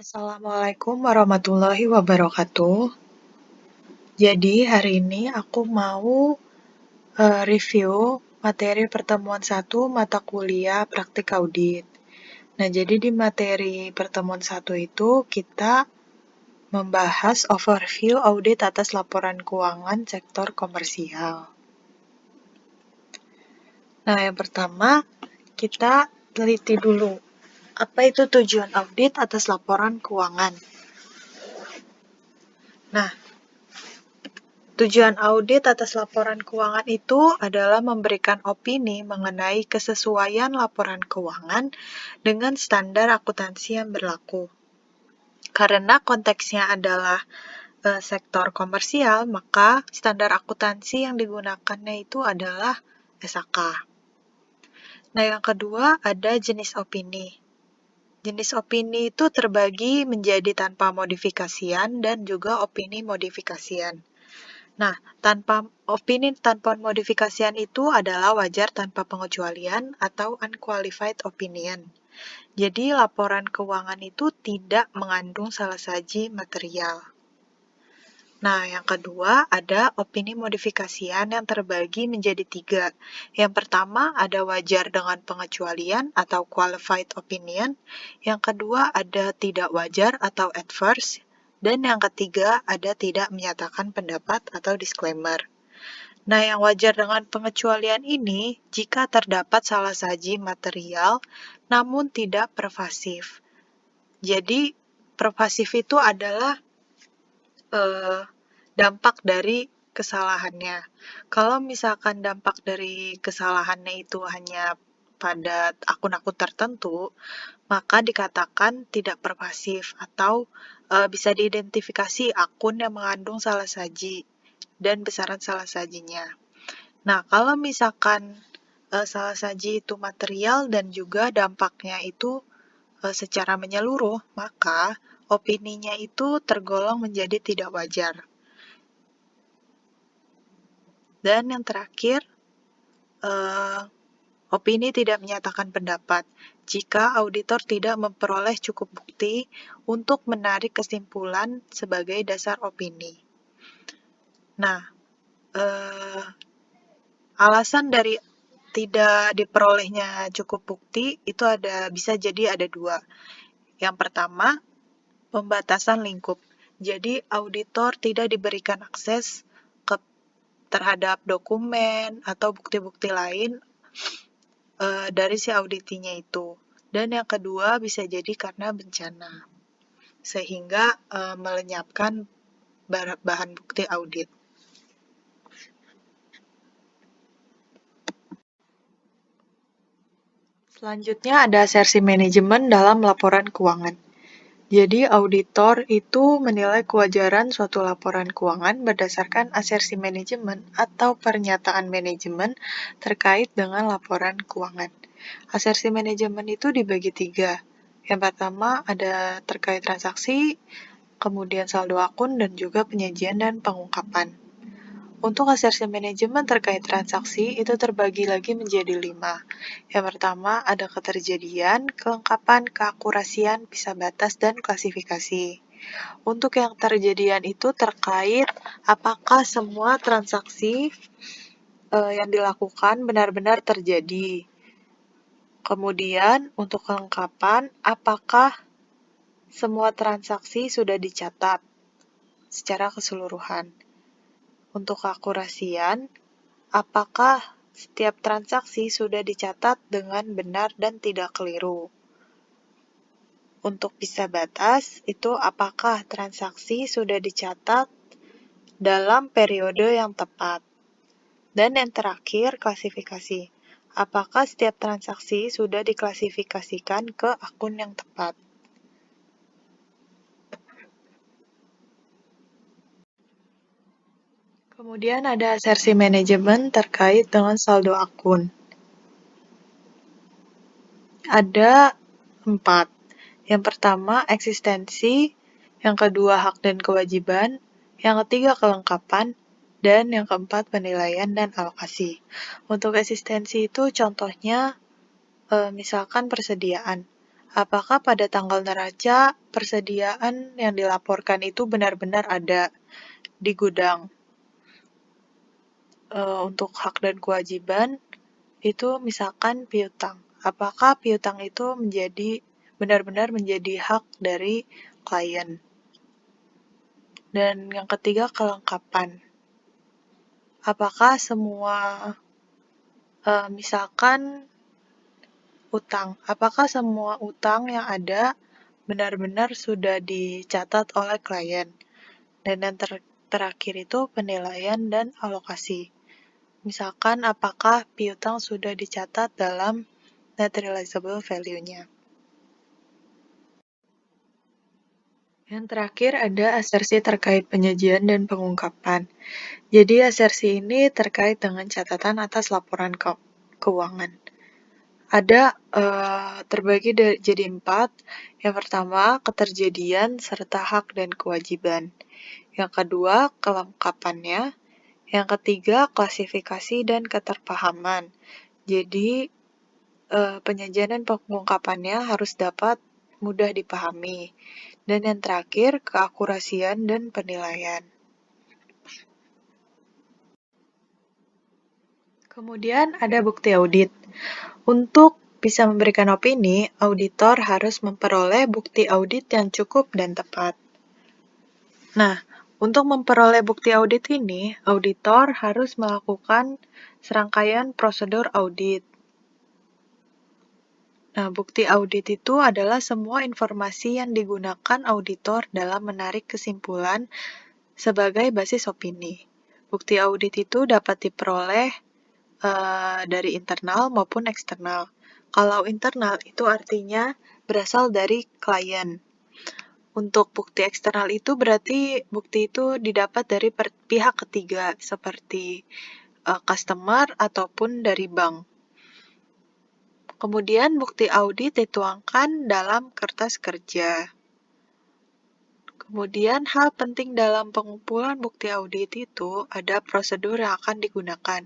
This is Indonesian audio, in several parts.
Assalamualaikum warahmatullahi wabarakatuh. Jadi hari ini aku mau review materi pertemuan 1 mata kuliah praktik audit. Nah, jadi di materi pertemuan 1 itu kita membahas overview audit atas laporan keuangan sektor komersial. Nah, yang pertama kita teliti dulu apa itu tujuan audit atas laporan keuangan. Nah, tujuan audit atas laporan keuangan itu adalah memberikan opini mengenai kesesuaian laporan keuangan dengan standar akuntansi yang berlaku. Karena konteksnya adalah sektor komersial, maka standar akuntansi yang digunakannya itu adalah SAK. Nah, yang kedua ada jenis opini. Jenis opini itu terbagi menjadi tanpa modifikasian dan juga opini modifikasian. Nah, opini tanpa modifikasian itu adalah wajar tanpa pengecualian atau unqualified opinion. Jadi, laporan keuangan itu tidak mengandung salah saji material. Nah, yang kedua ada opini modifikasian yang terbagi menjadi 3. Yang pertama ada wajar dengan pengecualian atau qualified opinion. Yang kedua ada tidak wajar atau adverse. Dan yang ketiga ada tidak menyatakan pendapat atau disclaimer. Nah, yang wajar dengan pengecualian ini jika terdapat salah saji material namun tidak pervasif. Jadi, pervasif itu adalah dampak dari kesalahannya. Kalau misalkan dampak dari kesalahannya itu hanya pada akun-akun tertentu, maka dikatakan tidak pervasif atau bisa diidentifikasi akun yang mengandung salah saji dan besaran salah sajinya. Nah, kalau misalkan salah saji itu material dan juga dampaknya itu secara menyeluruh, maka opininya itu tergolong menjadi tidak wajar. Dan yang terakhir, opini tidak menyatakan pendapat jika auditor tidak memperoleh cukup bukti untuk menarik kesimpulan sebagai dasar opini. Nah, alasan dari tidak diperolehnya cukup bukti itu bisa jadi ada 2. Yang pertama, pembatasan lingkup. Jadi, auditor tidak diberikan akses terhadap dokumen atau bukti-bukti lain dari si auditinya itu. Dan yang kedua bisa jadi karena bencana, sehingga melenyapkan bahan bukti audit. Selanjutnya ada asersi manajemen dalam laporan keuangan. Jadi, auditor itu menilai kewajaran suatu laporan keuangan berdasarkan asersi manajemen atau pernyataan manajemen terkait dengan laporan keuangan. Asersi manajemen itu dibagi 3. Yang pertama ada terkait transaksi, kemudian saldo akun, dan juga penyajian dan pengungkapan. Untuk asersi manajemen terkait transaksi itu terbagi lagi menjadi 5. Yang pertama ada keterjadian, kelengkapan, keakurasian, bisa batas, dan klasifikasi. Untuk yang terjadian itu terkait apakah semua transaksi yang dilakukan benar-benar terjadi. Kemudian untuk kelengkapan, apakah semua transaksi sudah dicatat secara keseluruhan. Untuk keakurasian, apakah setiap transaksi sudah dicatat dengan benar dan tidak keliru. Untuk bisa batas, itu apakah transaksi sudah dicatat dalam periode yang tepat. Dan yang terakhir, klasifikasi. Apakah setiap transaksi sudah diklasifikasikan ke akun yang tepat. Kemudian ada asersi manajemen terkait dengan saldo akun. Ada 4. Yang pertama, eksistensi. Yang kedua, hak dan kewajiban. Yang ketiga, kelengkapan. Dan yang keempat, penilaian dan alokasi. Untuk eksistensi itu contohnya misalkan persediaan. Apakah pada tanggal neraca persediaan yang dilaporkan itu benar-benar ada di gudang? Untuk hak dan kewajiban itu misalkan piutang. Apakah piutang itu benar-benar menjadi hak dari klien? Dan yang ketiga, kelengkapan. Apakah semua, misalkan apakah semua utang yang ada benar-benar sudah dicatat oleh klien? Dan yang terakhir itu penilaian dan alokasi. Misalkan apakah piutang sudah dicatat dalam net realizable value-nya. Yang terakhir ada asersi terkait penyajian dan pengungkapan. Jadi asersi ini terkait dengan catatan atas laporan keuangan. Ada terbagi jadi 4. Yang pertama, keterjadian serta hak dan kewajiban. Yang kedua, kelengkapannya. Yang ketiga, klasifikasi dan keterpahaman. Jadi penyajian dan pengungkapannya harus dapat mudah dipahami. Dan yang terakhir, keakurasian dan penilaian. Kemudian ada bukti audit. Untuk bisa memberikan opini, auditor harus memperoleh bukti audit yang cukup dan tepat. Nah, untuk memperoleh bukti audit ini, auditor harus melakukan serangkaian prosedur audit. Nah, bukti audit itu adalah semua informasi yang digunakan auditor dalam menarik kesimpulan sebagai basis opini. Bukti audit itu dapat diperoleh dari internal maupun eksternal. Kalau internal itu artinya berasal dari klien. Untuk bukti eksternal itu berarti bukti itu didapat dari pihak ketiga seperti customer ataupun dari bank. Kemudian bukti audit dituangkan dalam kertas kerja. Kemudian hal penting dalam pengumpulan bukti audit itu ada prosedur yang akan digunakan.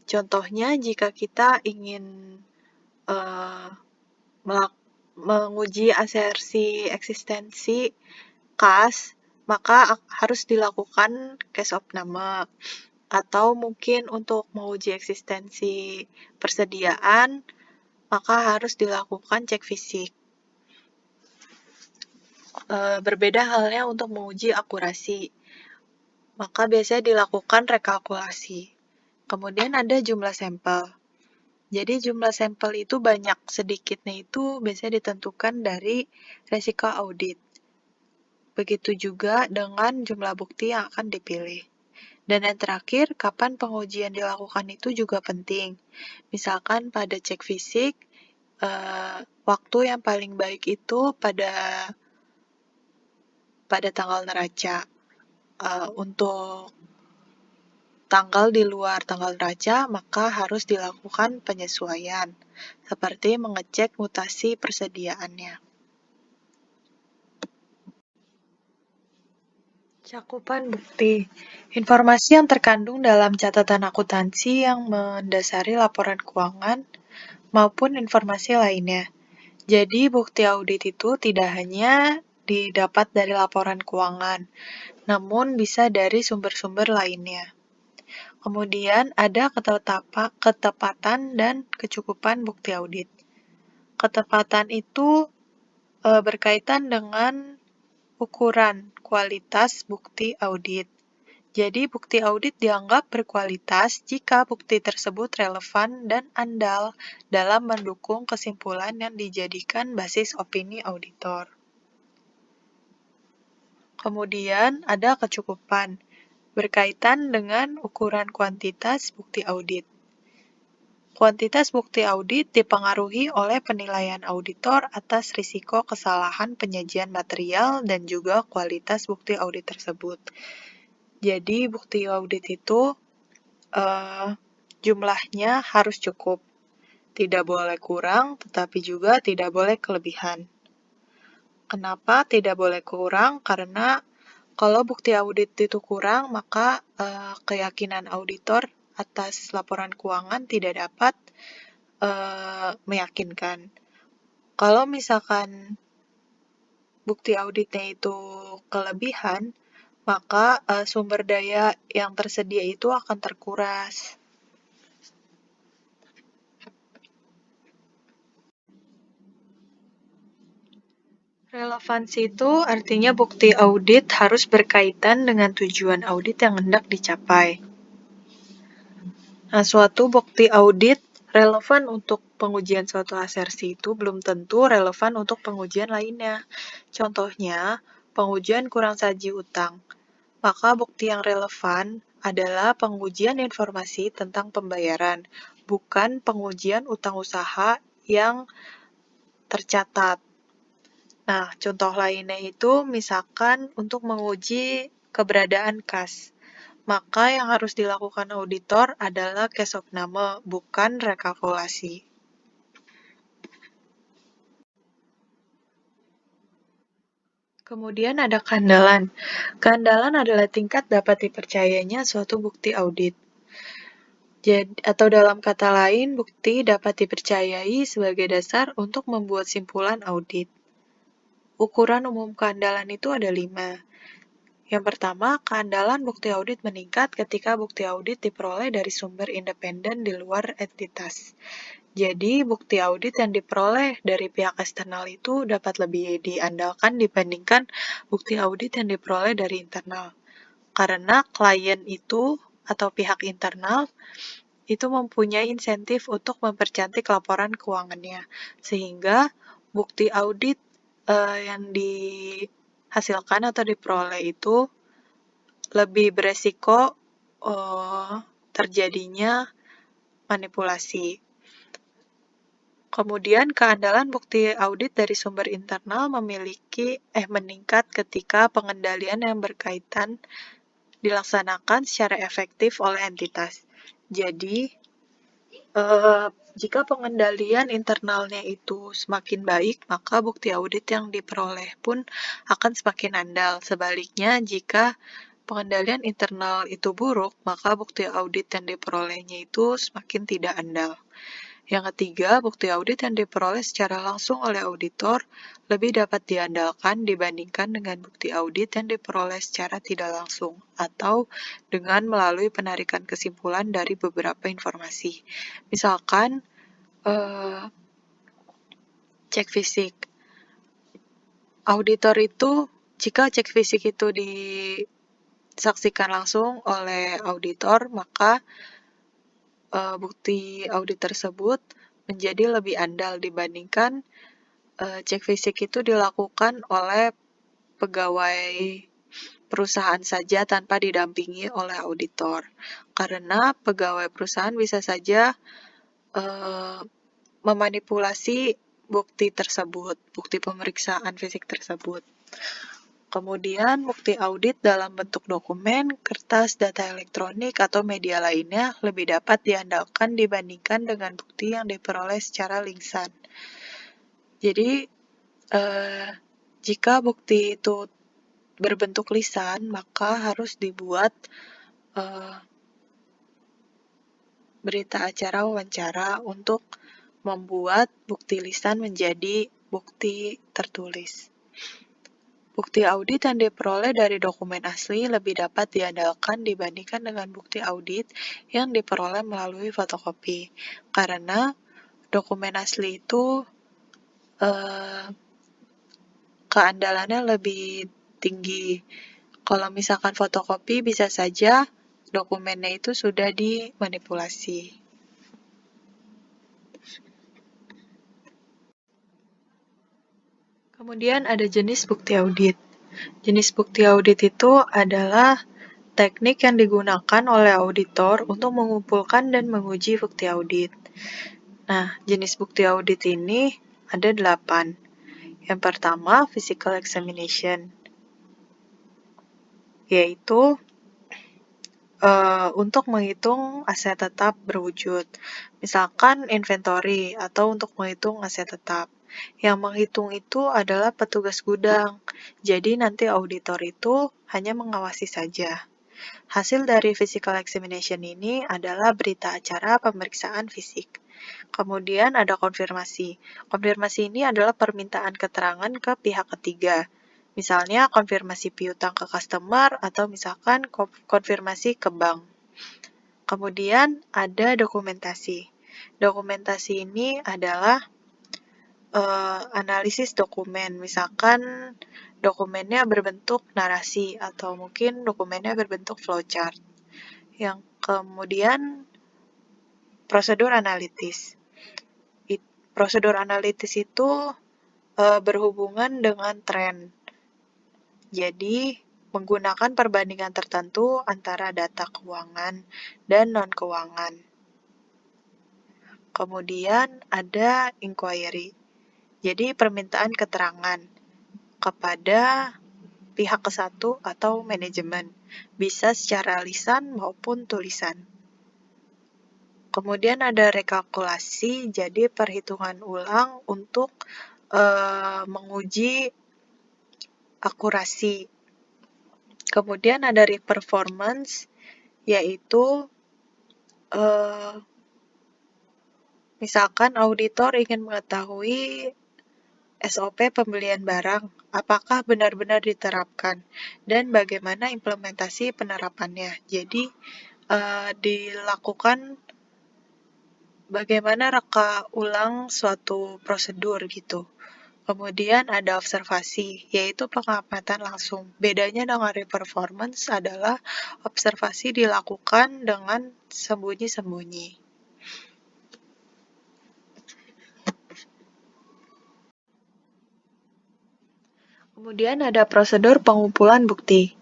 Contohnya jika kita ingin menguji asersi eksistensi kas, maka harus dilakukan case of nama. Atau mungkin untuk menguji eksistensi persediaan, maka harus dilakukan cek fisik. Berbeda halnya untuk menguji akurasi, maka biasanya dilakukan rekalkulasi. Kemudian ada jumlah sampel. Jadi jumlah sampel itu banyak sedikitnya itu biasanya ditentukan dari resiko audit. Begitu juga dengan jumlah bukti yang akan dipilih. Dan yang terakhir, kapan pengujian dilakukan itu juga penting. Misalkan pada cek fisik, waktu yang paling baik itu pada tanggal neraca. Untuk tanggal di luar tanggal neraca, maka harus dilakukan penyesuaian, seperti mengecek mutasi persediaannya. Cakupan bukti. Informasi yang terkandung dalam catatan akuntansi yang mendasari laporan keuangan maupun informasi lainnya. Jadi, bukti audit itu tidak hanya didapat dari laporan keuangan, namun bisa dari sumber-sumber lainnya. Kemudian ada ketepatan dan kecukupan bukti audit. Ketepatan itu berkaitan dengan ukuran kualitas bukti audit. Jadi, bukti audit dianggap berkualitas jika bukti tersebut relevan dan andal dalam mendukung kesimpulan yang dijadikan basis opini auditor. Kemudian ada kecukupan, berkaitan dengan ukuran kuantitas bukti audit. Kuantitas bukti audit dipengaruhi oleh penilaian auditor atas risiko kesalahan penyajian material dan juga kualitas bukti audit tersebut. Jadi, bukti audit itu jumlahnya harus cukup. Tidak boleh kurang, tetapi juga tidak boleh kelebihan. Kenapa tidak boleh kurang? Karena kalau bukti audit itu kurang, maka keyakinan auditor atas laporan keuangan tidak dapat meyakinkan. Kalau misalkan bukti auditnya itu kelebihan, maka sumber daya yang tersedia itu akan terkuras. Relevansi itu artinya bukti audit harus berkaitan dengan tujuan audit yang hendak dicapai. Nah, suatu bukti audit relevan untuk pengujian suatu asersi itu belum tentu relevan untuk pengujian lainnya. Contohnya, pengujian kurang saji utang. Maka bukti yang relevan adalah pengujian informasi tentang pembayaran, bukan pengujian utang usaha yang tercatat. Nah, contoh lainnya itu misalkan untuk menguji keberadaan kas. Maka yang harus dilakukan auditor adalah kesopname, bukan rekalkulasi. Kemudian ada keandalan. Keandalan adalah tingkat dapat dipercayanya suatu bukti audit. Atau dalam kata lain, bukti dapat dipercayai sebagai dasar untuk membuat simpulan audit. Ukuran umum keandalan itu ada 5. Yang pertama, keandalan bukti audit meningkat ketika bukti audit diperoleh dari sumber independen di luar entitas. Jadi, bukti audit yang diperoleh dari pihak eksternal itu dapat lebih diandalkan dibandingkan bukti audit yang diperoleh dari internal. Karena klien itu atau pihak internal itu mempunyai insentif untuk mempercantik laporan keuangannya. Sehingga bukti audit yang dihasilkan atau diperoleh itu lebih beresiko terjadinya manipulasi. Kemudian keandalan bukti audit dari sumber internal meningkat ketika pengendalian yang berkaitan dilaksanakan secara efektif oleh entitas. Jadi, jika pengendalian internalnya itu semakin baik, maka bukti audit yang diperoleh pun akan semakin andal. Sebaliknya, jika pengendalian internal itu buruk, maka bukti audit yang diperolehnya itu semakin tidak andal. Yang ketiga, bukti audit yang diperoleh secara langsung oleh auditor lebih dapat diandalkan dibandingkan dengan bukti audit yang diperoleh secara tidak langsung atau dengan melalui penarikan kesimpulan dari beberapa informasi. Misalkan, cek fisik. Auditor itu, jika cek fisik itu disaksikan langsung oleh auditor, maka bukti audit tersebut menjadi lebih andal dibandingkan cek fisik itu dilakukan oleh pegawai perusahaan saja tanpa didampingi oleh auditor. Karena pegawai perusahaan bisa saja memanipulasi bukti tersebut, bukti pemeriksaan fisik tersebut. Kemudian bukti audit dalam bentuk dokumen, kertas, data elektronik, atau media lainnya lebih dapat diandalkan dibandingkan dengan bukti yang diperoleh secara lisan. Jadi, jika bukti itu berbentuk lisan, maka harus dibuat berita acara wawancara untuk membuat bukti lisan menjadi bukti tertulis. Bukti audit yang diperoleh dari dokumen asli lebih dapat diandalkan dibandingkan dengan bukti audit yang diperoleh melalui fotokopi. Karena dokumen asli itu keandalannya lebih tinggi. Kalau misalkan fotokopi bisa saja dokumennya itu sudah dimanipulasi. Kemudian ada jenis bukti audit. Jenis bukti audit itu adalah teknik yang digunakan oleh auditor untuk mengumpulkan dan menguji bukti audit. Nah, jenis bukti audit ini ada 8. Yang pertama, physical examination, yaitu untuk menghitung aset tetap berwujud. Misalkan inventory atau untuk menghitung aset tetap. Yang menghitung itu adalah petugas gudang. Jadi nanti auditor itu hanya mengawasi saja. Hasil dari physical examination ini adalah berita acara pemeriksaan fisik. Kemudian ada konfirmasi. Konfirmasi ini adalah permintaan keterangan ke pihak ketiga. Misalnya konfirmasi piutang ke customer atau misalkan konfirmasi ke bank. Kemudian ada dokumentasi. Dokumentasi ini adalah analisis dokumen. Misalkan dokumennya berbentuk narasi atau mungkin dokumennya berbentuk flowchart. Yang kemudian prosedur analitis. Prosedur analitis itu berhubungan dengan tren. Jadi, menggunakan perbandingan tertentu antara data keuangan dan non-keuangan. Kemudian ada inquiry. Jadi, permintaan keterangan kepada pihak ke-1 atau manajemen, bisa secara lisan maupun tulisan. Kemudian ada rekalkulasi, jadi perhitungan ulang untuk menguji akurasi. Kemudian ada re-performance, yaitu misalkan auditor ingin mengetahui SOP pembelian barang, apakah benar-benar diterapkan, dan bagaimana implementasi penerapannya. Jadi, dilakukan bagaimana reka ulang suatu prosedur gitu. Kemudian ada observasi, yaitu pengamatan langsung. Bedanya dengan re-performance adalah observasi dilakukan dengan sembunyi-sembunyi. Kemudian ada prosedur pengumpulan bukti.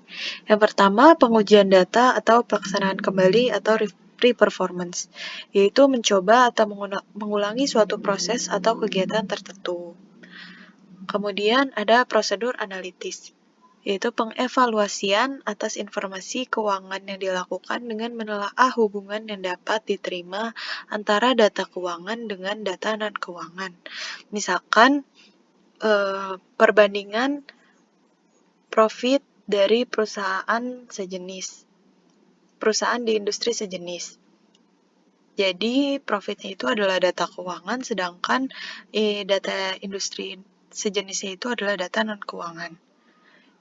Yang pertama, pengujian data atau pelaksanaan kembali atau re-performance, yaitu mencoba atau mengulangi suatu proses atau kegiatan tertentu. Kemudian ada prosedur analitis, yaitu pengevaluasian atas informasi keuangan yang dilakukan dengan menelaah hubungan yang dapat diterima antara data keuangan dengan data non-keuangan. Misalkan, perbandingan profit dari perusahaan di industri sejenis. Jadi, profitnya itu adalah data keuangan, sedangkan data industri sejenisnya itu adalah data non-keuangan.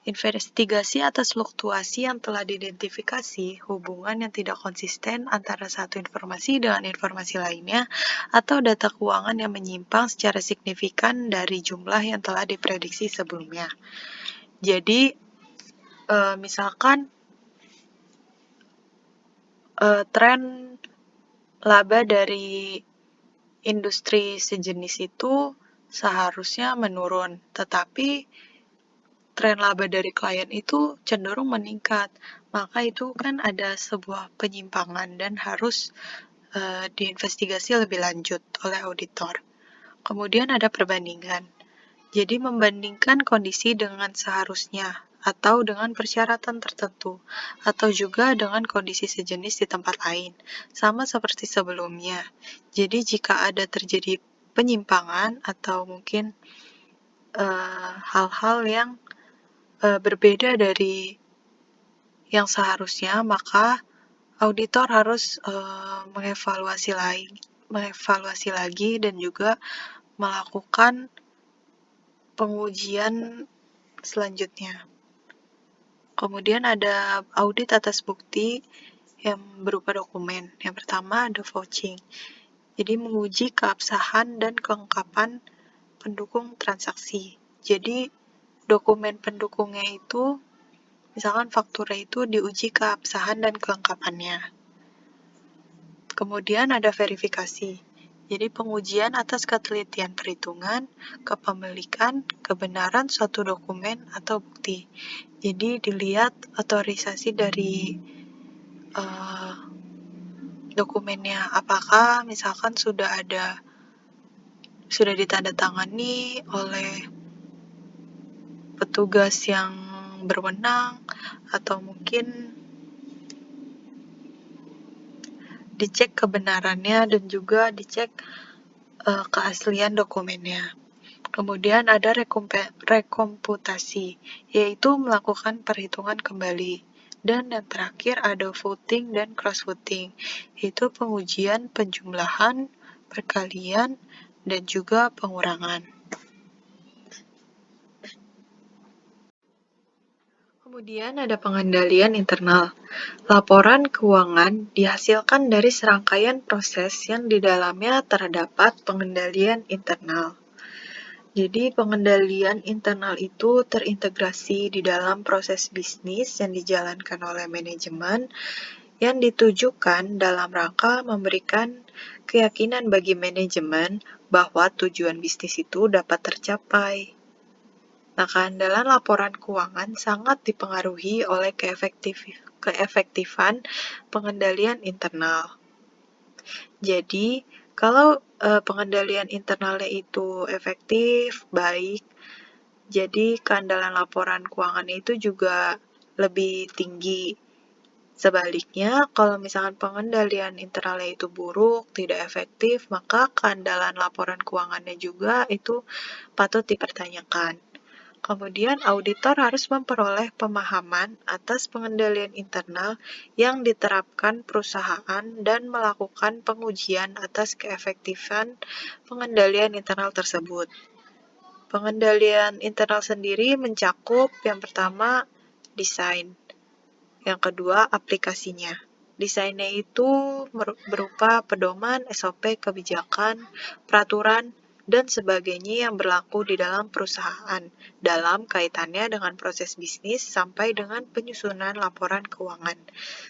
Investigasi atas fluktuasi yang telah diidentifikasi, hubungan yang tidak konsisten antara satu informasi dengan informasi lainnya, atau data keuangan yang menyimpang secara signifikan dari jumlah yang telah diprediksi sebelumnya. Jadi, misalkan tren laba dari industri sejenis itu seharusnya menurun, tetapi tren laba dari klien itu cenderung meningkat, maka itu kan ada sebuah penyimpangan dan harus diinvestigasi lebih lanjut oleh auditor. Kemudian ada perbandingan, jadi membandingkan kondisi dengan seharusnya atau dengan persyaratan tertentu, atau juga dengan kondisi sejenis di tempat lain, sama seperti sebelumnya. Jadi jika ada terjadi penyimpangan atau mungkin hal-hal yang berbeda dari yang seharusnya, maka auditor harus mengevaluasi lagi dan juga melakukan pengujian selanjutnya. Kemudian ada audit atas bukti yang berupa dokumen. Yang pertama ada vouching, jadi menguji keabsahan dan kelengkapan pendukung transaksi. Jadi dokumen pendukungnya itu, misalkan faktura itu diuji keabsahan dan kelengkapannya. Kemudian ada verifikasi, jadi pengujian atas ketelitian perhitungan, kepemilikan, kebenaran suatu dokumen atau bukti. Jadi dilihat otorisasi dari dokumennya, apakah misalkan sudah ditandatangani oleh petugas yang berwenang, atau mungkin dicek kebenarannya dan juga dicek keaslian dokumennya. Kemudian ada rekomputasi, yaitu melakukan perhitungan kembali. Dan yang terakhir ada voting dan cross-voting, yaitu pengujian penjumlahan, perkalian, dan juga pengurangan. Kemudian ada pengendalian internal. Laporan keuangan dihasilkan dari serangkaian proses yang di dalamnya terdapat pengendalian internal. Jadi, pengendalian internal itu terintegrasi di dalam proses bisnis yang dijalankan oleh manajemen yang ditujukan dalam rangka memberikan keyakinan bagi manajemen bahwa tujuan bisnis itu dapat tercapai. Nah, keandalan laporan keuangan sangat dipengaruhi oleh keefektifan pengendalian internal. Jadi, kalau pengendalian internalnya itu efektif, baik, jadi keandalan laporan keuangannya itu juga lebih tinggi. Sebaliknya, kalau misalkan pengendalian internalnya itu buruk, tidak efektif, maka keandalan laporan keuangannya juga itu patut dipertanyakan. Kemudian, auditor harus memperoleh pemahaman atas pengendalian internal yang diterapkan perusahaan dan melakukan pengujian atas keefektifan pengendalian internal tersebut. Pengendalian internal sendiri mencakup yang pertama, desain. Yang kedua, aplikasinya. Desainnya itu berupa pedoman, SOP, kebijakan, peraturan, dan sebagainya yang berlaku di dalam perusahaan dalam kaitannya dengan proses bisnis sampai dengan penyusunan laporan keuangan.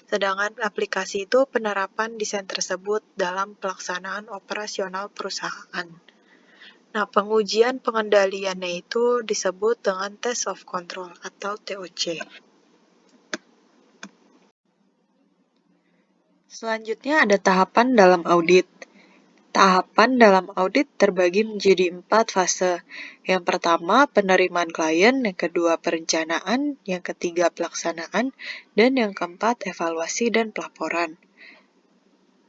Sedangkan aplikasi itu penerapan desain tersebut dalam pelaksanaan operasional perusahaan. Nah, pengujian pengendaliannya itu disebut dengan test of control atau TOC. Selanjutnya ada tahapan dalam audit. Tahapan dalam audit terbagi menjadi 4 fase. Yang pertama, penerimaan klien, yang kedua, perencanaan, yang ketiga, pelaksanaan, dan yang keempat, evaluasi dan pelaporan.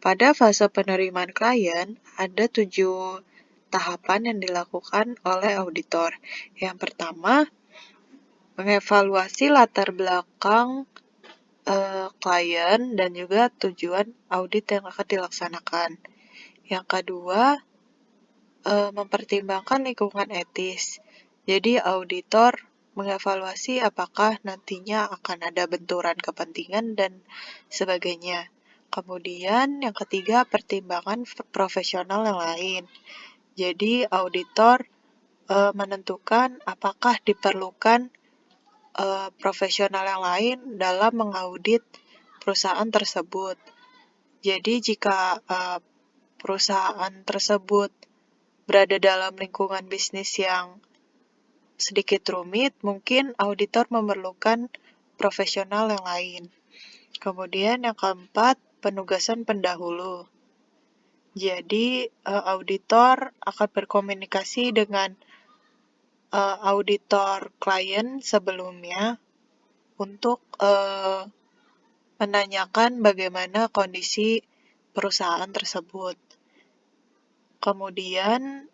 Pada fase penerimaan klien, ada 7 tahapan yang dilakukan oleh auditor. Yang pertama, mengevaluasi latar belakang klien dan juga tujuan audit yang akan dilaksanakan. Yang kedua, mempertimbangkan lingkungan etis. Jadi, auditor mengevaluasi apakah nantinya akan ada benturan kepentingan dan sebagainya. Kemudian, yang ketiga, pertimbangan profesional yang lain. Jadi, auditor menentukan apakah diperlukan profesional yang lain dalam mengaudit perusahaan tersebut. Jadi, jika perusahaan tersebut berada dalam lingkungan bisnis yang sedikit rumit, mungkin auditor memerlukan profesional yang lain. Kemudian yang keempat, penugasan pendahulu. Jadi, auditor akan berkomunikasi dengan auditor klien sebelumnya untuk menanyakan bagaimana kondisi perusahaan tersebut. Kemudian,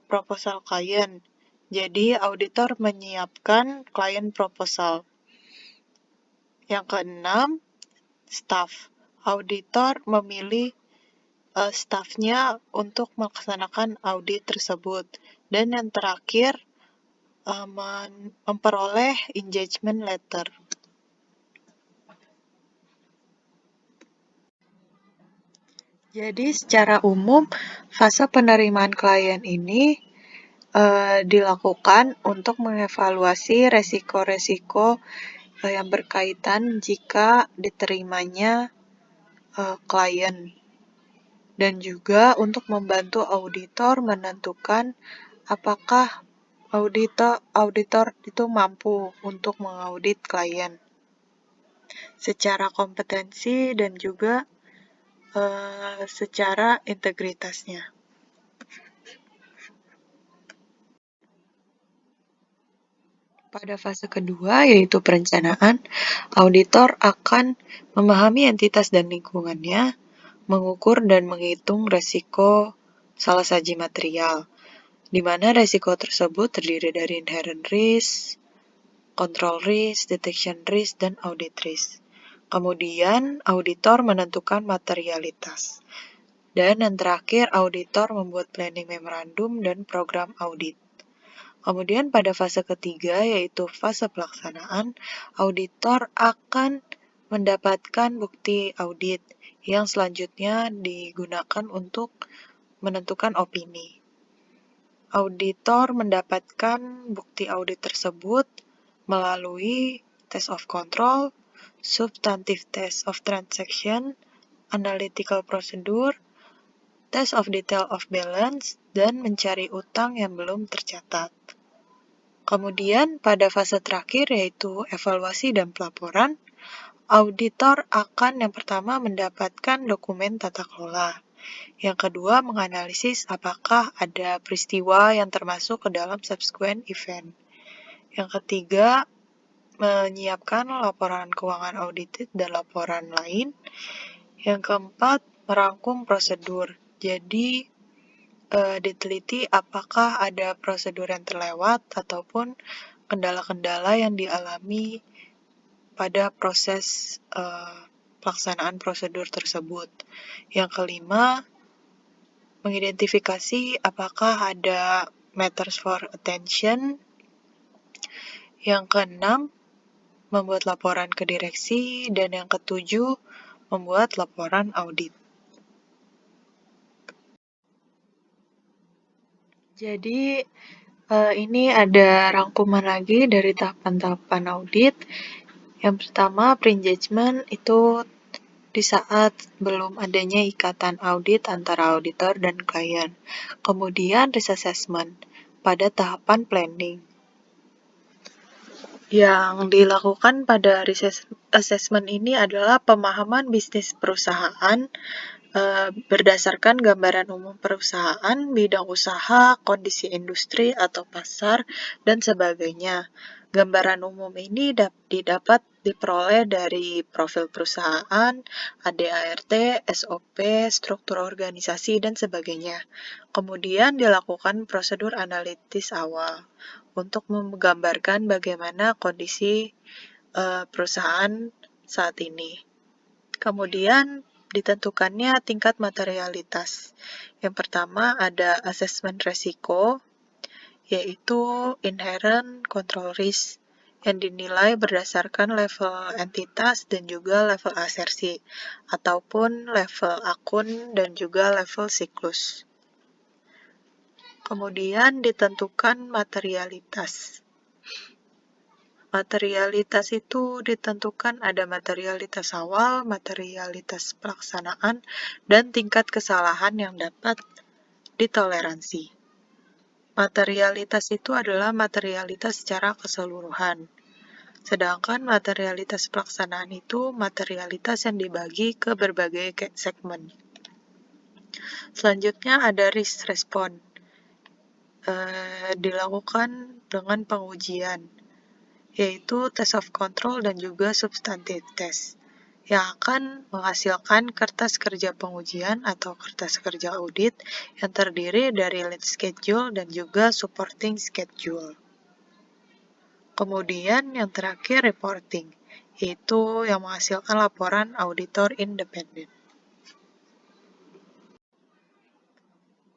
proposal klien. Jadi, auditor menyiapkan klien proposal. Yang keenam, staff. Auditor memilih staffnya untuk melaksanakan audit tersebut. Dan yang terakhir, memperoleh engagement letter. Jadi, secara umum, fase penerimaan klien ini dilakukan untuk mengevaluasi resiko-resiko yang berkaitan jika diterimanya klien, dan juga untuk membantu auditor menentukan apakah auditor itu mampu untuk mengaudit klien secara kompetensi dan juga secara integritasnya. Pada fase kedua, yaitu perencanaan, auditor akan memahami entitas dan lingkungannya, mengukur dan menghitung resiko salah saji material, di mana resiko tersebut terdiri dari inherent risk, control risk, detection risk, dan audit risk. Kemudian, auditor menentukan materialitas. Dan yang terakhir, auditor membuat planning memorandum dan program audit. Kemudian pada fase ketiga, yaitu fase pelaksanaan, auditor akan mendapatkan bukti audit yang selanjutnya digunakan untuk menentukan opini. Auditor mendapatkan bukti audit tersebut melalui test of control, substantive test of transaction, analytical procedure, test of detail of balance, dan mencari utang yang belum tercatat. Kemudian pada fase terakhir yaitu evaluasi dan pelaporan, auditor akan yang pertama mendapatkan dokumen tata kelola. Yang kedua, menganalisis apakah ada peristiwa yang termasuk ke dalam subsequent event. Yang ketiga, menyiapkan laporan keuangan audited dan laporan lain. Yang keempat, merangkum prosedur. Jadi, diteliti apakah ada prosedur yang terlewat ataupun kendala-kendala yang dialami pada proses pelaksanaan prosedur tersebut. Yang kelima, mengidentifikasi apakah ada matters for attention. Yang keenam, membuat laporan ke direksi. Dan yang ketujuh, membuat laporan audit. Jadi, ini ada rangkuman lagi dari tahapan-tahapan audit. Yang pertama, pre-engagement itu di saat belum adanya ikatan audit antara auditor dan klien. Kemudian, risk assessment pada tahapan planning. Yang dilakukan pada risk assessment ini adalah pemahaman bisnis perusahaan berdasarkan gambaran umum perusahaan, bidang usaha, kondisi industri atau pasar, dan sebagainya. Gambaran umum ini didapat diperoleh dari profil perusahaan, ADART, SOP, struktur organisasi, dan sebagainya. Kemudian dilakukan prosedur analitis awal untuk menggambarkan bagaimana kondisi perusahaan saat ini. Kemudian ditentukannya tingkat materialitas. Yang pertama ada asesmen resiko, yaitu inherent control risk, yang dinilai berdasarkan level entitas dan juga level asersi, ataupun level akun dan juga level siklus. Kemudian ditentukan materialitas. Materialitas itu ditentukan ada materialitas awal, materialitas pelaksanaan, dan tingkat kesalahan yang dapat ditoleransi. Materialitas itu adalah materialitas secara keseluruhan. Sedangkan materialitas pelaksanaan itu materialitas yang dibagi ke berbagai segmen. Selanjutnya ada risk response. Dilakukan dengan pengujian, yaitu test of control dan juga substantive test, yang akan menghasilkan kertas kerja pengujian atau kertas kerja audit yang terdiri dari lead schedule dan juga supporting schedule. Kemudian yang terakhir reporting, yaitu yang menghasilkan laporan auditor independen.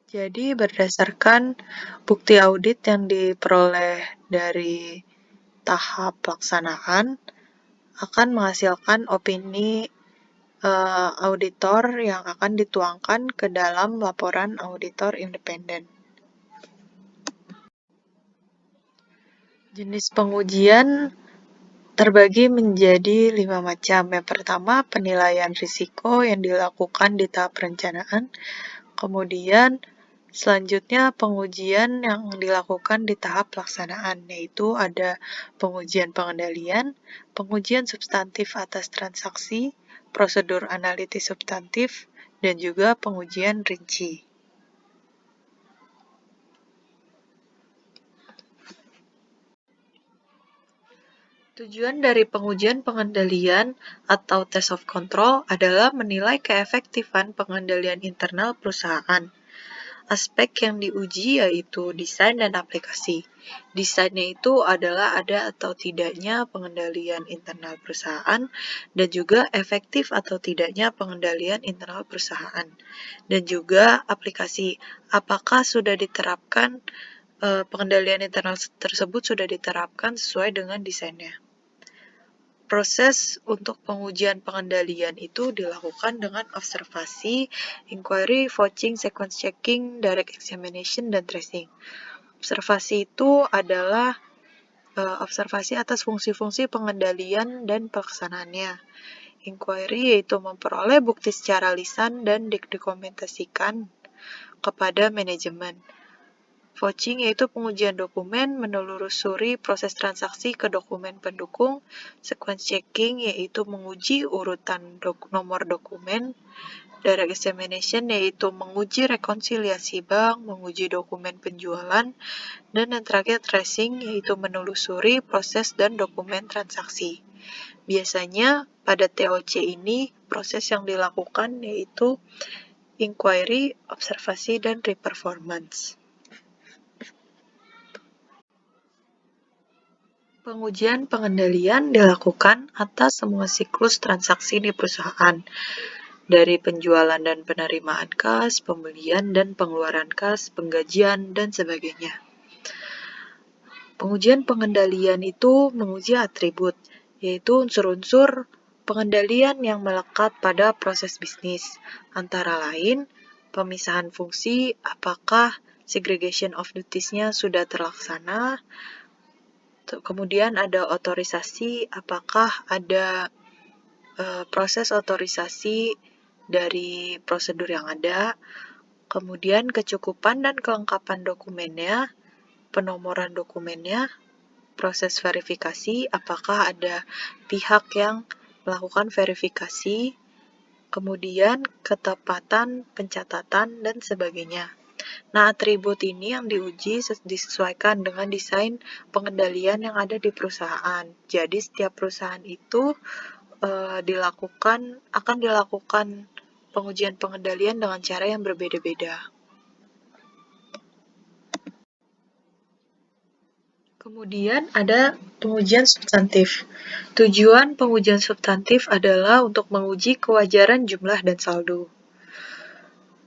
Jadi berdasarkan bukti audit yang diperoleh dari tahap pelaksanaan akan menghasilkan opini auditor yang akan dituangkan ke dalam laporan auditor independen. Jenis pengujian terbagi menjadi 5 macam. Yang pertama, penilaian risiko yang dilakukan di tahap perencanaan. Kemudian selanjutnya pengujian yang dilakukan di tahap pelaksanaan, yaitu ada pengujian pengendalian, pengujian substantif atas transaksi, prosedur analitis substantif, dan juga pengujian rinci. Tujuan dari pengujian pengendalian atau test of control adalah menilai keefektifan pengendalian internal perusahaan. Aspek yang diuji yaitu desain dan aplikasi. Desainnya itu adalah ada atau tidaknya pengendalian internal perusahaan dan juga efektif atau tidaknya pengendalian internal perusahaan. Dan juga aplikasi, apakah sudah diterapkan pengendalian internal tersebut sudah diterapkan sesuai dengan desainnya. Proses untuk pengujian pengendalian itu dilakukan dengan observasi, inquiry, vouching, sequence checking, direct examination, dan tracing. Observasi itu adalah observasi atas fungsi-fungsi pengendalian dan pelaksanaannya. Inquiry yaitu memperoleh bukti secara lisan dan didokumentasikan kepada manajemen. Vouching yaitu pengujian dokumen, menelusuri proses transaksi ke dokumen pendukung. Sequence checking yaitu menguji urutan nomor dokumen. Direct examination yaitu menguji rekonsiliasi bank, menguji dokumen penjualan. Dan yang terakhir tracing yaitu menelusuri proses dan dokumen transaksi. Biasanya pada TOC ini proses yang dilakukan yaitu inquiry, observasi, dan re-performance. Pengujian pengendalian dilakukan atas semua siklus transaksi di perusahaan, dari penjualan dan penerimaan kas, pembelian dan pengeluaran kas, penggajian, dan sebagainya. Pengujian pengendalian itu menguji atribut, yaitu unsur-unsur pengendalian yang melekat pada proses bisnis, antara lain pemisahan fungsi, apakah segregation of duties-nya sudah terlaksana. Kemudian ada otorisasi, apakah ada proses otorisasi dari prosedur yang ada. Kemudian kecukupan dan kelengkapan dokumennya, penomoran dokumennya, proses verifikasi, apakah ada pihak yang melakukan verifikasi, kemudian ketepatan pencatatan, dan sebagainya. Nah, atribut ini yang diuji disesuaikan dengan desain pengendalian yang ada di perusahaan. Jadi, setiap perusahaan itu akan dilakukan pengujian pengendalian dengan cara yang berbeda-beda. Kemudian ada pengujian substantif. Tujuan pengujian substantif adalah untuk menguji kewajaran jumlah dan saldo.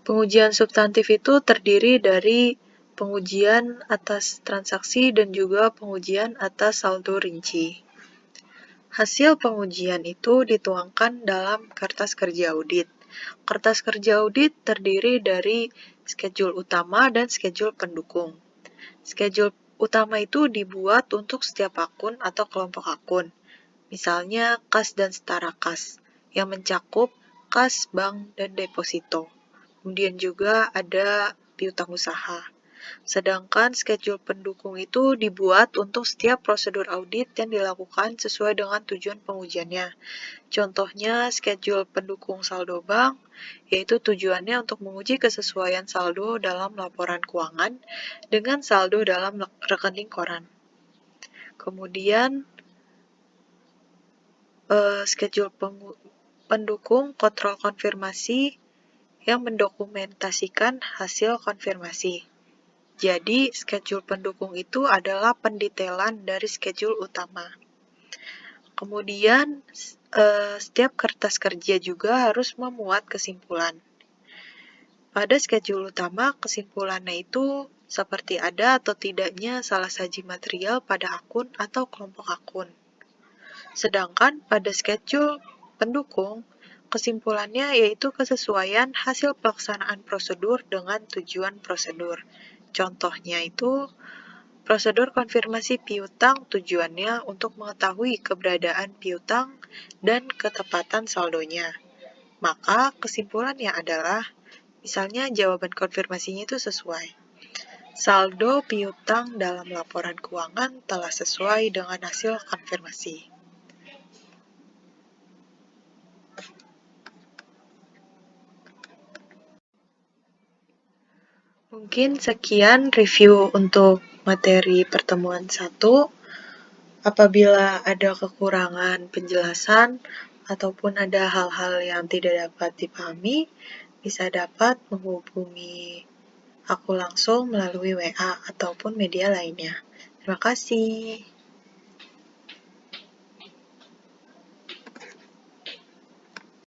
Pengujian substantif itu terdiri dari pengujian atas transaksi dan juga pengujian atas saldo rinci. Hasil pengujian itu dituangkan dalam kertas kerja audit. Kertas kerja audit terdiri dari schedule utama dan schedule pendukung. Schedule utama itu dibuat untuk setiap akun atau kelompok akun. Misalnya kas dan setara kas, yang mencakup kas, bank, dan deposito. Kemudian juga ada piutang usaha. Sedangkan schedule pendukung itu dibuat untuk setiap prosedur audit yang dilakukan sesuai dengan tujuan pengujiannya. Contohnya schedule pendukung saldo bank, yaitu tujuannya untuk menguji kesesuaian saldo dalam laporan keuangan dengan saldo dalam rekening koran. Kemudian schedule pendukung kontrol konfirmasi yang mendokumentasikan hasil konfirmasi. Jadi, schedule pendukung itu adalah pendetailan dari schedule utama. Kemudian, setiap kertas kerja juga harus memuat kesimpulan. Pada schedule utama, kesimpulannya itu seperti ada atau tidaknya salah saji material pada akun atau kelompok akun. Sedangkan pada schedule pendukung, kesimpulannya yaitu kesesuaian hasil pelaksanaan prosedur dengan tujuan prosedur. Contohnya itu, prosedur konfirmasi piutang tujuannya untuk mengetahui keberadaan piutang dan ketepatan saldonya. Maka kesimpulannya adalah, misalnya jawaban konfirmasinya itu sesuai. Saldo piutang dalam laporan keuangan telah sesuai dengan hasil konfirmasi. Mungkin sekian review untuk materi pertemuan 1. Apabila ada kekurangan penjelasan ataupun ada hal-hal yang tidak dapat dipahami, bisa dapat menghubungi aku langsung melalui WA ataupun media lainnya. Terima kasih.